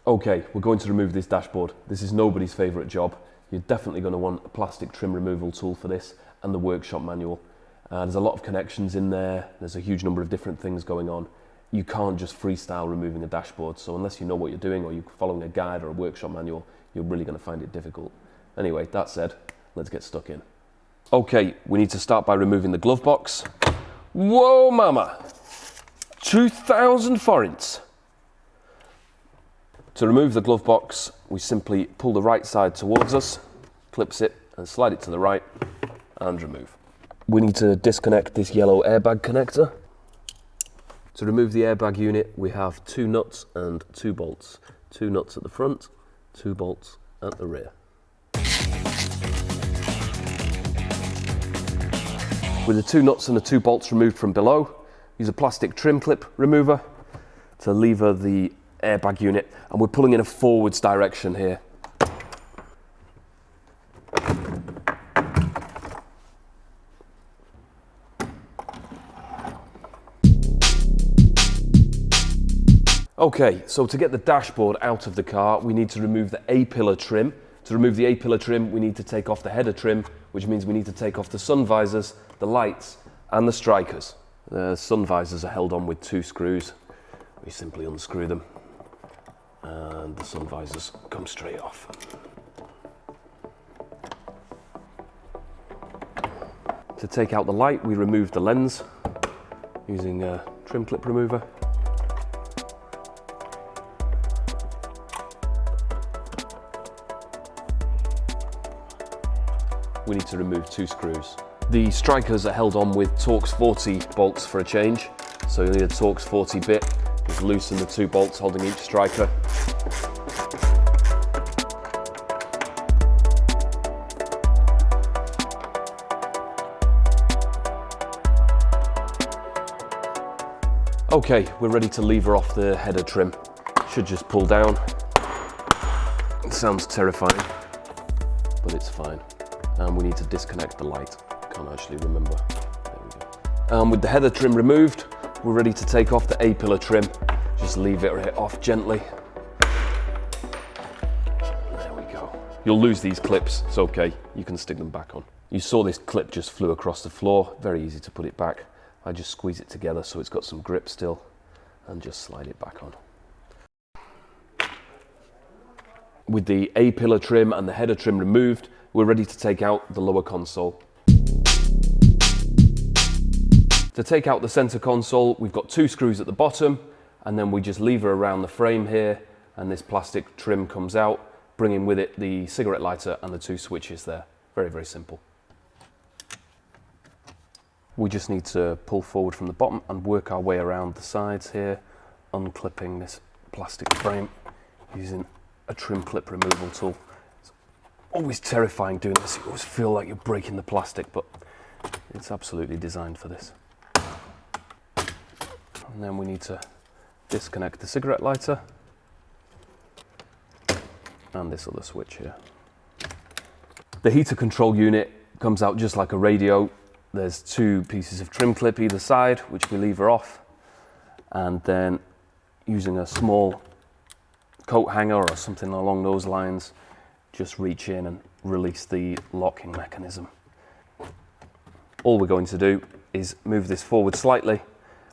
Okay, we're going to remove this dashboard. This is nobody's favourite job. You're definitely going to want a plastic trim removal tool for this and the workshop manual. There's a lot of connections in there. There's a huge number of different things going on. You can't just freestyle removing a dashboard. So unless you know what you're doing or you're following a guide or a workshop manual, you're really going to find it difficult. Anyway, that said, let's get stuck in. Okay, we need to start by removing the glove box. Whoa, mama! 2,000 forints. To remove the glove box, we simply pull the right side towards us, clips it and slide it to the right and remove. We need to disconnect this yellow airbag connector. To remove the airbag unit, we have 2 nuts and 2 bolts. 2 nuts at the front, 2 bolts at the rear. With the 2 nuts and the 2 bolts removed from below, use a plastic trim clip remover to lever the airbag unit, and we're pulling in a forwards direction here. Okay, so to get the dashboard out of the car, we need to remove the A-pillar trim. To remove the A-pillar trim, we need to take off the header trim, which means we need to take off the sun visors, the lights, and the strikers. The sun visors are held on with 2 screws. We simply unscrew them, and the sun visors come straight off. To take out the light, we remove the lens using a trim clip remover. We need to remove 2 screws. The strikers are held on with Torx 40 bolts for a change. So you'll need a Torx 40 bit. Just loosen the 2 bolts holding each striker. Okay, we're ready to lever off the header trim. Should just pull down. It sounds terrifying, but it's fine. And we need to disconnect the light. Can't actually remember. There we go. With the header trim removed, we're ready to take off the A-pillar trim. Just lever it off gently. There we go. You'll lose these clips. It's okay. You can stick them back on. You saw this clip just flew across the floor. Very easy to put it back. I just squeeze it together so it's got some grip still and just slide it back on. With the A-pillar trim and the header trim removed, we're ready to take out the lower console. To take out the center console, we've got 2 screws at the bottom, and then we just lever around the frame here, and this plastic trim comes out, bringing with it the cigarette lighter and the 2 switches there. Very, very simple. We just need to pull forward from the bottom and work our way around the sides here, unclipping this plastic frame using a trim clip removal tool. Always terrifying doing this. You always feel like you're breaking the plastic, but it's absolutely designed for this. And then we need to disconnect the cigarette lighter and this other switch here. The heater control unit comes out just like a radio. There's 2 pieces of trim clip either side, which we lever off, and then using a small coat hanger or something along those lines, just reach in and release the locking mechanism. All we're going to do is move this forward slightly,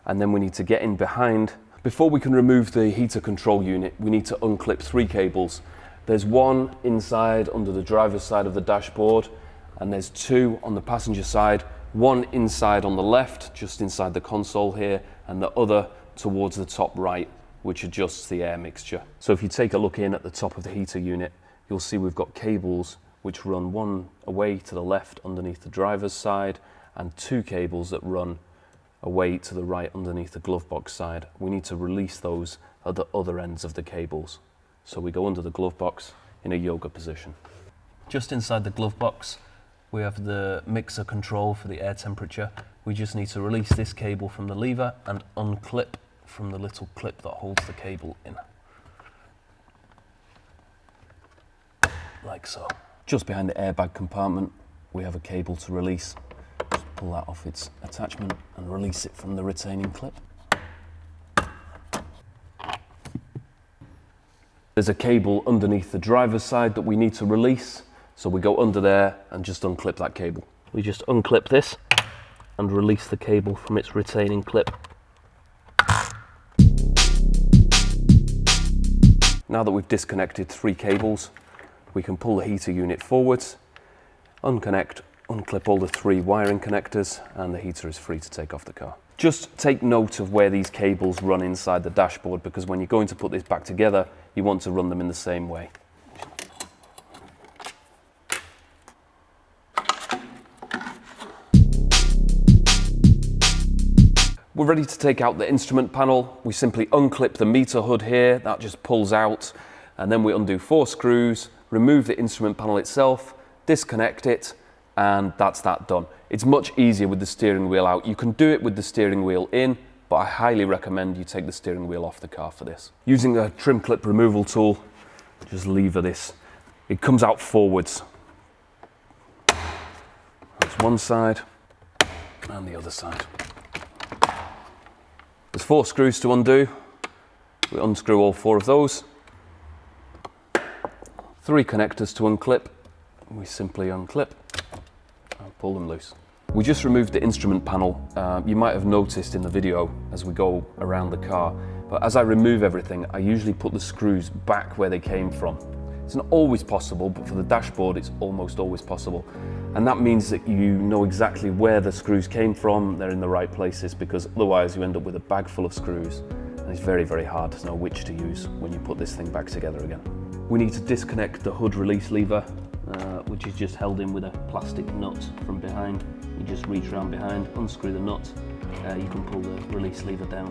and then we need to get in behind. Before we can remove the heater control unit, we need to unclip 3 cables. There's 1 inside under the driver's side of the dashboard, and there's 2 on the passenger side, 1 inside on the left, just inside the console here, and the other towards the top right, which adjusts the air mixture. So if you take a look in at the top of the heater unit, you'll see we've got cables which run 1 away to the left underneath the driver's side, and 2 cables that run away to the right underneath the glove box side. We need to release those at the other ends of the cables. So we go under the glove box in a yoga position. Just inside the glove box, we have the mixer control for the air temperature. We just need to release this cable from the lever and unclip from the little clip that holds the cable in. Like so. Just behind the airbag compartment, we have a cable to release. Just pull that off its attachment and release it from the retaining clip. There's a cable underneath the driver's side that we need to release. So we go under there and just unclip that cable. We just unclip this and release the cable from its retaining clip. Now that we've disconnected 3 cables, we can pull the heater unit forwards, unconnect, unclip all the 3 wiring connectors, and the heater is free to take off the car. Just take note of where these cables run inside the dashboard, because when you're going to put this back together, you want to run them in the same way. We're ready to take out the instrument panel. We simply unclip the meter hood here, that just pulls out, and then we undo 4 screws, remove the instrument panel itself, disconnect it, and that's that done. It's much easier with the steering wheel out. You can do it with the steering wheel in, but I highly recommend you take the steering wheel off the car for this. Using a trim clip removal tool, just lever this. It comes out forwards. That's one side and the other side. There's 4 screws to undo. We unscrew all 4 of those. 3 connectors to unclip. We simply unclip and pull them loose. We just removed the instrument panel. You might have noticed in the video as we go around the car, but as I remove everything, I usually put the screws back where they came from. It's not always possible, but for the dashboard, it's almost always possible. And that means that you know exactly where the screws came from, they're in the right places, because otherwise you end up with a bag full of screws, and it's very, very hard to know which to use when you put this thing back together again. We need to disconnect the hood release lever, which is just held in with a plastic nut from behind. You just reach around behind, unscrew the nut, you can pull the release lever down,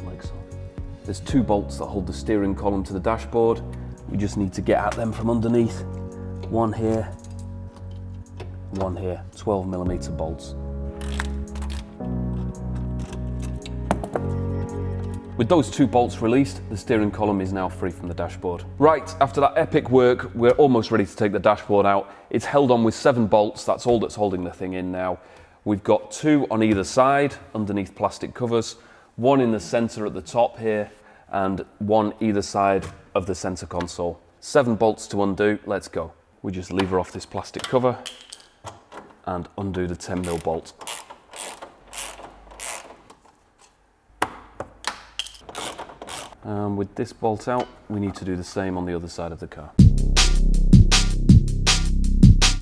like so. There's 2 bolts that hold the steering column to the dashboard. We just need to get at them from underneath. One here, 12mm bolts. With those 2 bolts released, the steering column is now free from the dashboard. Right, after that epic work, we're almost ready to take the dashboard out. It's held on with 7 bolts, that's all that's holding the thing in now. We've got 2 on either side, underneath plastic covers, 1 in the center at the top here, and 1 either side of the center console. 7 bolts to undo, let's go. We just lever off this plastic cover and undo the 10mm bolt. And with this bolt out, we need to do the same on the other side of the car.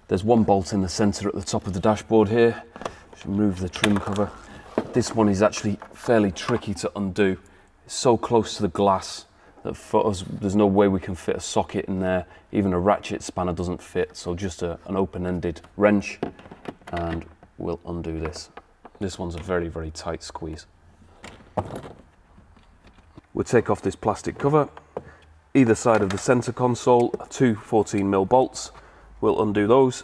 There's 1 bolt in the center at the top of the dashboard here. Just remove the trim cover. This one is actually fairly tricky to undo. It's so close to the glass that for us, there's no way we can fit a socket in there. Even a ratchet spanner doesn't fit, so just an open-ended wrench, and we'll undo this. This one's a very, very tight squeeze. We'll take off this plastic cover. Either side of the center console are 2 14mm bolts. We'll undo those.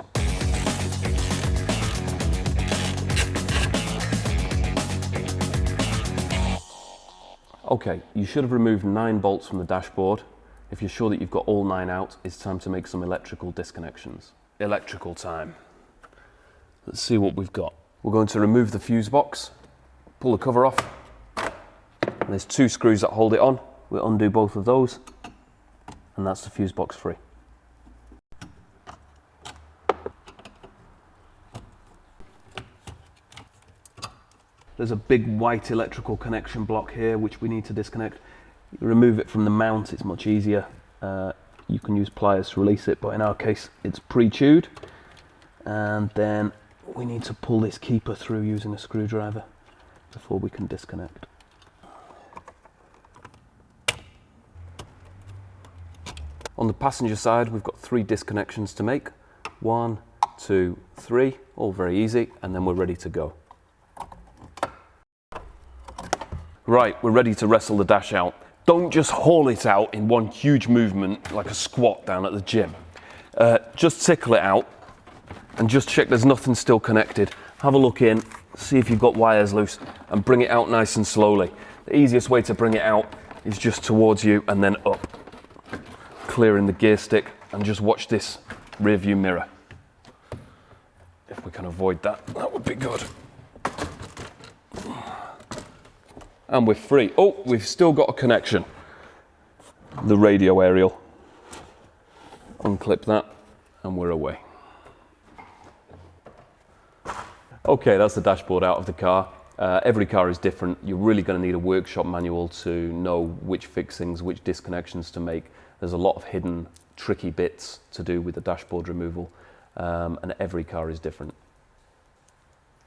Okay, you should have removed 9 bolts from the dashboard. If you're sure that you've got all 9 out, it's time to make some electrical disconnections. Electrical time. Let's see what we've got. We're going to remove the fuse box, pull the cover off. And there's 2 screws that hold it on. We'll undo both of those, and that's the fuse box free. There's a big white electrical connection block here which we need to disconnect. You remove it from the mount, it's much easier. You can use pliers to release it, but in our case it's pre-chewed. And then we need to pull this keeper through using a screwdriver before we can disconnect. On the passenger side, we've got 3 disconnections to make. 1, 2, 3, all very easy, and then we're ready to go. Right, we're ready to wrestle the dash out. Don't just haul it out in one huge movement like a squat down at the gym. Just tickle it out and just check there's nothing still connected. Have a look in, see if you've got wires loose, and bring it out nice and slowly. The easiest way to bring it out is just towards you and then up. Clearing the gear stick, and just watch this rear view mirror. If we can avoid that, that would be good. And we're free. Oh, we've still got a connection. the radio aerial. Unclip that and we're away. Okay, that's the dashboard out of the car. Every car is different. You're really going to need a workshop manual to know which fixings, which disconnections to make. There's a lot of hidden, tricky bits to do with the dashboard removal, and every car is different.